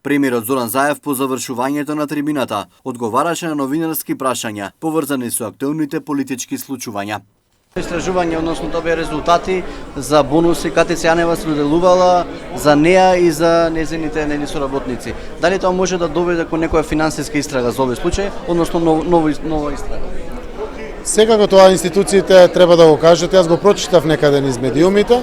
Премиерот Зоран Заев по завршувањето на трибината одговараше на новинарски прашања поврзани со актуелните политички случувања. Истражување, односно тоа беа резултати за бонуси КТЦ Јанева се доделувала за неа и за незините соработници. Дали тоа може да доведе кон некоја финансиска истрага за овој случај, односно нова истрага? Секако тоа институциите треба да го кажат. Јас го прочитав некаде низ медиумите.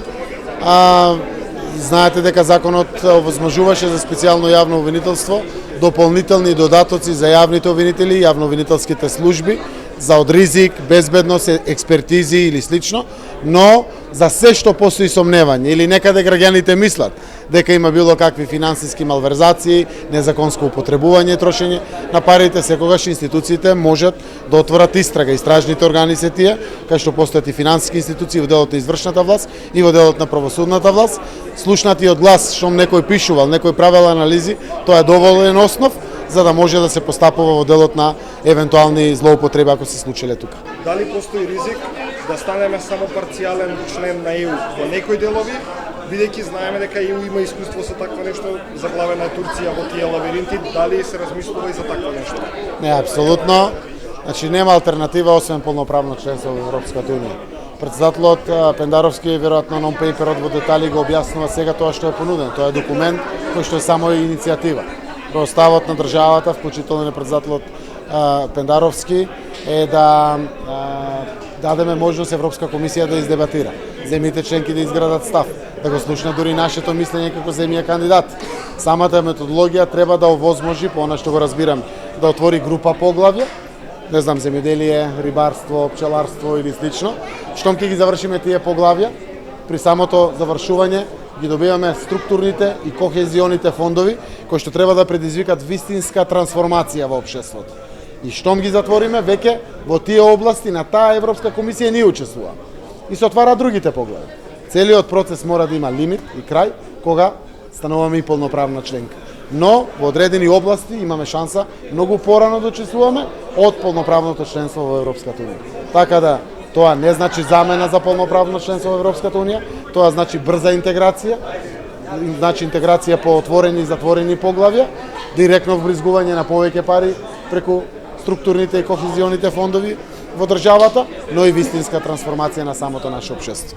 Знаете дека законот овозможуваше за специјално јавно обвинителство дополнителни додатоци за јавните обвинители, јавно-обвинителските служби, за од ризик, безбедност, експертизи или слично, но за се што постои сомневање или некаде граѓаните мислат дека има било какви финансиски малверзации, незаконско употребување, трошење на парите, секогаш институциите можат да отворат истрага. Истражните органи се тие, кај што постојат и финансиски институции во делот на извршната власт и во делот на правосудната власт. Слушнатиот глас што некој пишувал, некој правел анализи, тоа е доволен основ за да може да се постапува во делот на евентуални злоупотреби ако се случиле тука. Дали постои ризик да станеме само парцијален член на ЕУ во некои делови, бидејќи знаеме дека ЕУ има искуство со такво нешто, заглавена е Турција во тие лабиринти, дали се размислува и за такво нешто? Не, апсолутно. Значи нема алтернатива освен полноправно членство во Европската унија. Претседателот Пендаровски веројатно нон-пейперот во детали го објаснува сега тоа што е понудено. Тоа е документ кој што е само иницијатива. Ставот на државата, вклучително на претседателот Пендаровски, е да дадеме можност Европска комисија да издебатира. Земјите членки да изградат став, да го слушна дури нашето мислење како земја кандидат. Самата методологија треба да овозможи, по она што го разбирам, да отвори група поглавја, не знам, земјоделие, рибарство, пчеларство или слично. Штом ќе ги завршиме тие поглавја, при самото завршување ги добиваме структурните и кохезионите фондови кои што треба да предизвикат вистинска трансформација во општеството. И штом ги затвориме, веќе во тие области на таа Европска комисија не учествува. И се отвара другите поглави. Целиот процес мора да има лимит и крај кога стануваме и полноправна членка. Но во одредени области имаме шанса многу порано да учествуваме од полноправното членство во Европската унија. Така да тоа не значи замена за полноправно членство во Европската унија, тоа значи брза интеграција, значи интеграција по отворени и затворени поглавја, директно вбризгување на повеќе пари преку структурните и кохезионите фондови во државата, но и вистинска трансформација на самото наше општество.